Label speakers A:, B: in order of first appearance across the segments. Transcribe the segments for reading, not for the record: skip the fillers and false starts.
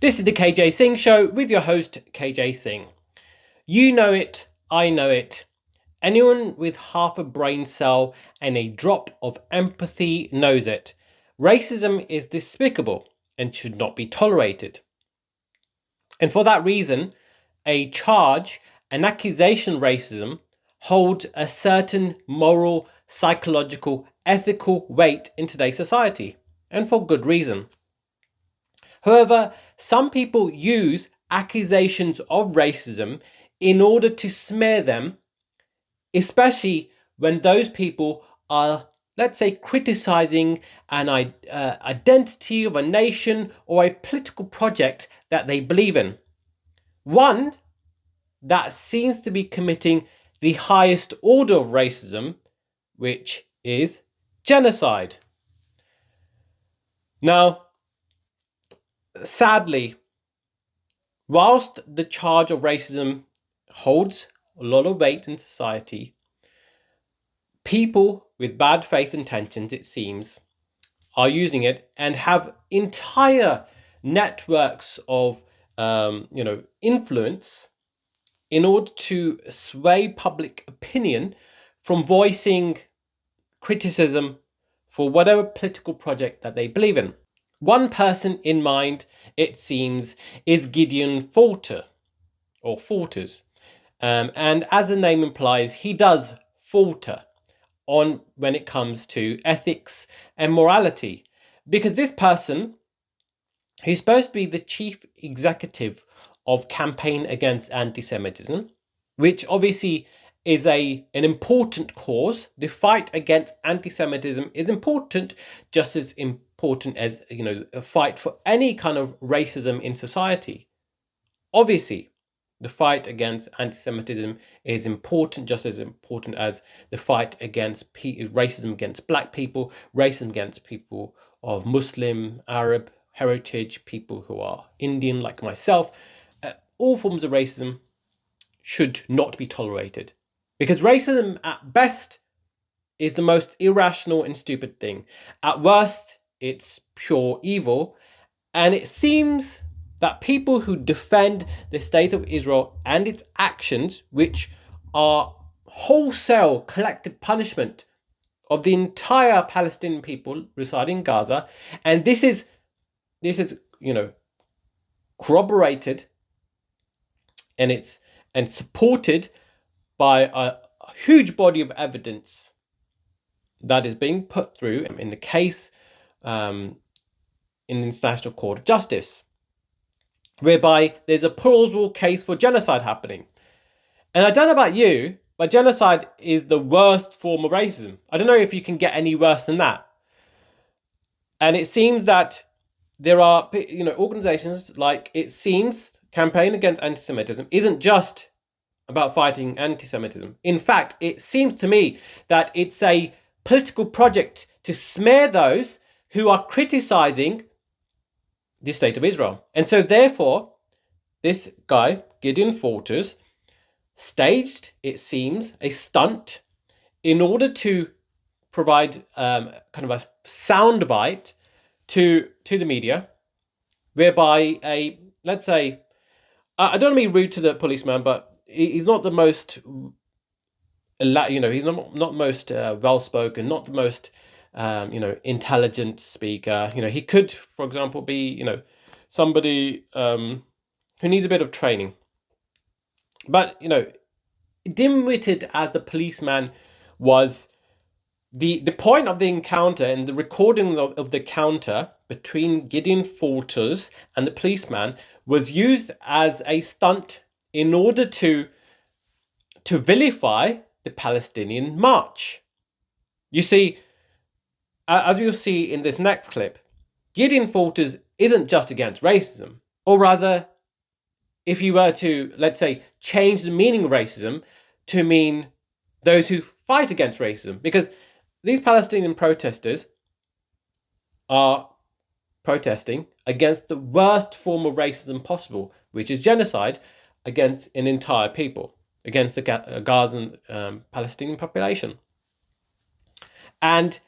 A: This is the KJ Singh Show with your host, KJ Singh. You know it, I know it. Anyone with half a brain cell and a drop of empathy knows it. Racism is despicable and should not be tolerated. And for that reason, an accusation of racism holds a certain moral, psychological, ethical weight in today's society, and for good reason. However, some people use accusations of racism in order to smear them, especially when those people are, let's say, criticizing an identity of a nation or a political project that they believe in. One that seems to be committing the highest order of racism, which is genocide. Now, sadly, whilst the charge of racism holds a lot of weight in society, people with bad faith intentions, it seems, are using it and have entire networks of influence in order to sway public opinion from voicing criticism for whatever political project that they believe in. One person in mind, it seems, is Gideon Falter, or Falters. And as the name implies, he does falter on when it comes to ethics and morality. Because this person, who's supposed to be the chief executive of Campaign Against Anti-Semitism, which obviously is an important cause. The fight against anti-Semitism is important, just as important as a fight for any kind of racism in society. Obviously, the fight against anti-Semitism is important, just as important as the fight against racism against black people, racism against people of Muslim, Arab heritage, people who are Indian like myself. All forms of racism should not be tolerated. Because racism, at best, is the most irrational and stupid thing. At worst, it's pure evil. And it seems that people who defend the state of Israel and its actions, which are wholesale collective punishment of the entire Palestinian people residing in Gaza, and this is corroborated and supported by a huge body of evidence that is being put through in the case in the International Court of Justice, whereby there's a plausible case for genocide happening. And I don't know about you, but genocide is the worst form of racism. I don't know if you can get any worse than that. And it seems that there are, organizations like, it seems, Campaign Against Anti-Semitism isn't just about fighting anti-Semitism. In fact, it seems to me that it's a political project to smear those who are criticizing the state of Israel. And so therefore, this guy, Gideon Falters, staged, it seems, a stunt in order to provide kind of a soundbite to the media, whereby let's say, I don't want to be rude to the policeman, but he's not the most, he's not most well-spoken, not the most, intelligent speaker. He could, for example, be, somebody who needs a bit of training. But, dim-witted as the policeman was, the point of the encounter and the recording of the encounter between Gideon Falters and the policeman was used as a stunt in order to vilify the Palestinian march. You see, as you'll see in this next clip, Gideon Falters isn't just against racism, or rather, if you were to, let's say, change the meaning of racism to mean those who fight against racism, because these Palestinian protesters are protesting against the worst form of racism possible, which is genocide against an entire people, against the Gazan Palestinian population. And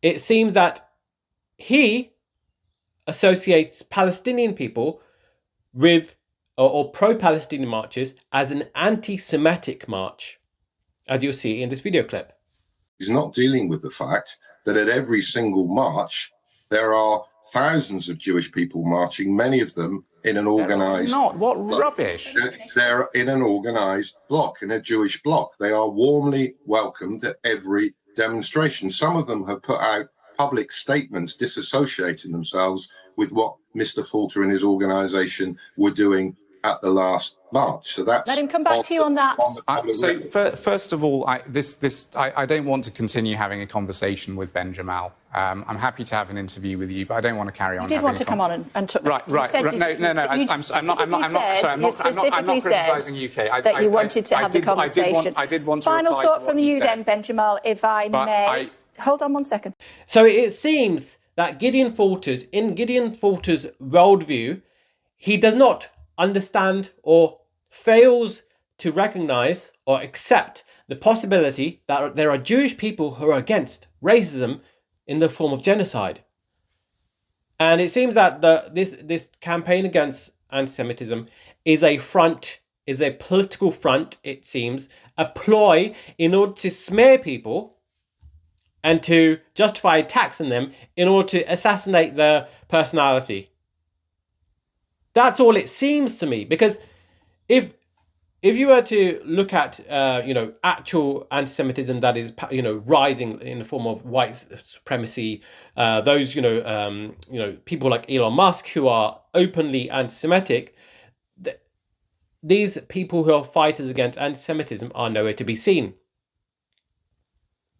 A: it seems that he associates Palestinian people with, or pro-Palestinian marches, as an anti-Semitic march, as you'll see in this video clip.
B: He's not dealing with the fact that at every single march, there are thousands of Jewish people marching, many of them in an organized...
C: Not. What rubbish.
B: They're in an organized bloc, in a Jewish bloc. They are warmly welcomed at every demonstration. Some of them have put out public statements disassociating themselves with what Mr. Falter and his organization were doing at the last march. So that's...
D: Let him come back to you on that.
C: First of all, I don't want to continue having a conversation with Ben Jamal. I'm happy to have an interview with you, but I don't want to carry on.
D: You did want to come on and talk.
C: Right. No. I'm not criticising UK.
D: That you wanted to have the conversation.
C: I did want to.
D: Final thought from you then, Ben Jamal, if I may. Hold on 1 second.
A: So it seems that in Gideon Falter's worldview, he does not understand or fails to recognize or accept the possibility that there are Jewish people who are against racism in the form of genocide. And it seems that this campaign against anti-Semitism is a political front, it seems, a ploy in order to smear people and to justify attacks on them in order to assassinate their personality. That's all it seems to me, because if you were to look at actual anti-Semitism that is rising in the form of white supremacy, those people like Elon Musk who are openly anti-Semitic, these people who are fighters against anti-Semitism are nowhere to be seen.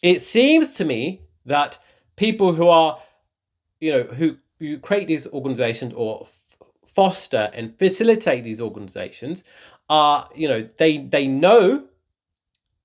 A: It seems to me that people who are who create these organizations or foster and facilitate these organizations are, they know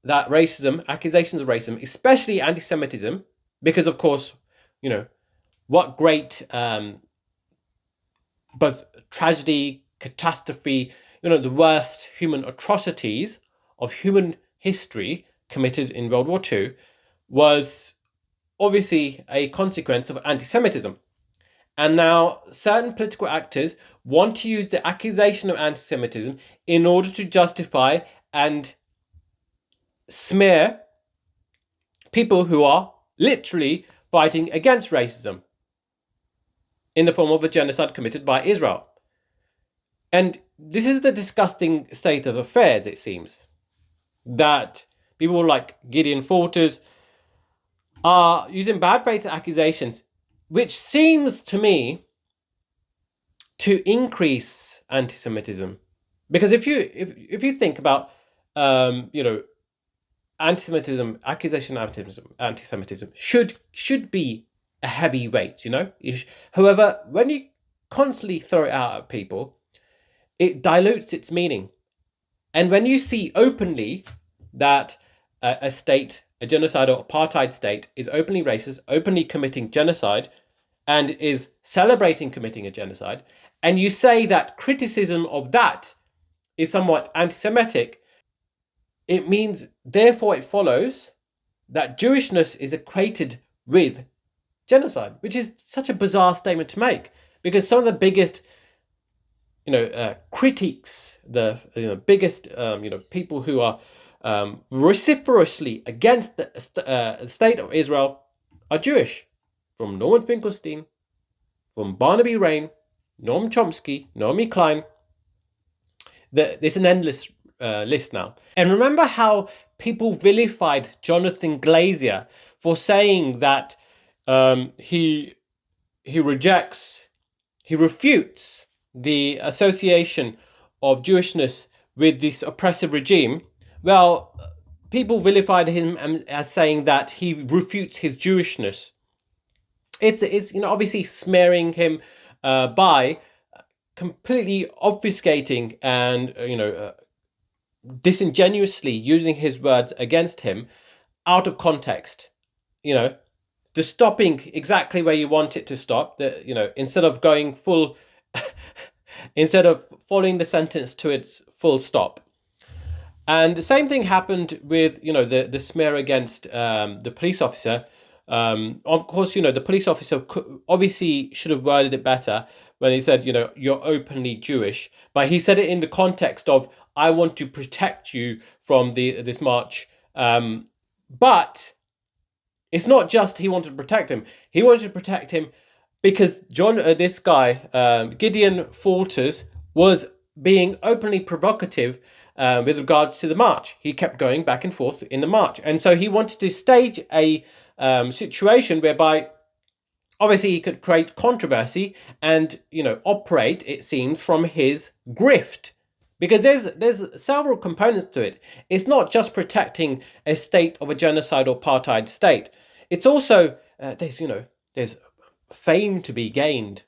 A: that racism, accusations of racism, especially anti-Semitism, because of course, what great both tragedy, catastrophe, the worst human atrocities of human history committed in World War II was obviously a consequence of anti-Semitism. And now certain political actors want to use the accusation of anti-Semitism in order to justify and smear people who are literally fighting against racism in the form of a genocide committed by Israel. And this is the disgusting state of affairs, it seems, that people like Gideon Falters are using bad faith accusations, which seems to me to increase anti-Semitism. Because if you think about anti-Semitism, accusation of anti-Semitism should be a heavy weight, However, when you constantly throw it out at people, it dilutes its meaning. And when you see openly that a state, a genocidal apartheid state, is openly racist, openly committing genocide, and is celebrating committing a genocide, and you say that criticism of that is somewhat anti-Semitic, it means, therefore it follows, that Jewishness is equated with genocide, which is such a bizarre statement to make, because some of the biggest critiques, the biggest people who are vociferously against the state of Israel are Jewish, from Norman Finkelstein, from Barnaby Rain, Noam Chomsky, Naomi Klein. There's an endless list now. And remember how people vilified Jonathan Glazer for saying that he refutes the association of Jewishness with this oppressive regime. Well, people vilified him as saying that he refutes his Jewishness. It's obviously smearing him by completely obfuscating and disingenuously using his words against him out of context. The stopping exactly where you want it to stop. Instead of going full, instead of following the sentence to its full stop. And the same thing happened with the smear against the police officer Of course, the police officer obviously should have worded it better when he said, you're openly Jewish, but he said it in the context of, I want to protect you from this march. But it's not just he wanted to protect him. He wanted to protect him because this guy, Gideon Falters, was being openly provocative with regards to the march. He kept going back and forth in the march. And so he wanted to stage a situation whereby obviously he could create controversy and, operate, it seems, from his grift. Because there's several components to it. It's not just protecting a state of a genocide or apartheid state. It's also, there's fame to be gained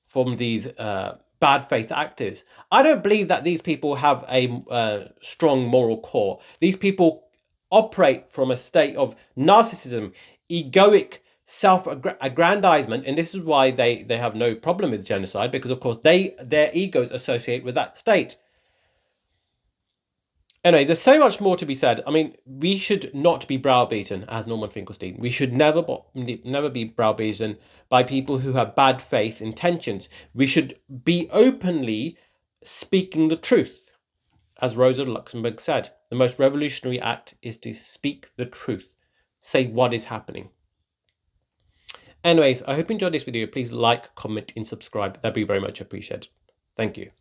A: from these bad faith actors. I don't believe that these people have a strong moral core. These people operate from a state of narcissism, egoic self-aggrandizement, and this is why they have no problem with genocide, because of course their egos associate with that state. Anyways, there's so much more to be said. I mean, we should not be browbeaten, as Norman Finkelstein. We should never be browbeaten by people who have bad faith intentions. We should be openly speaking the truth. As Rosa Luxemburg said, the most revolutionary act is to speak the truth. Say what is happening. Anyways, I hope you enjoyed this video. Please like, comment, and subscribe. That'd be very much appreciated. Thank you.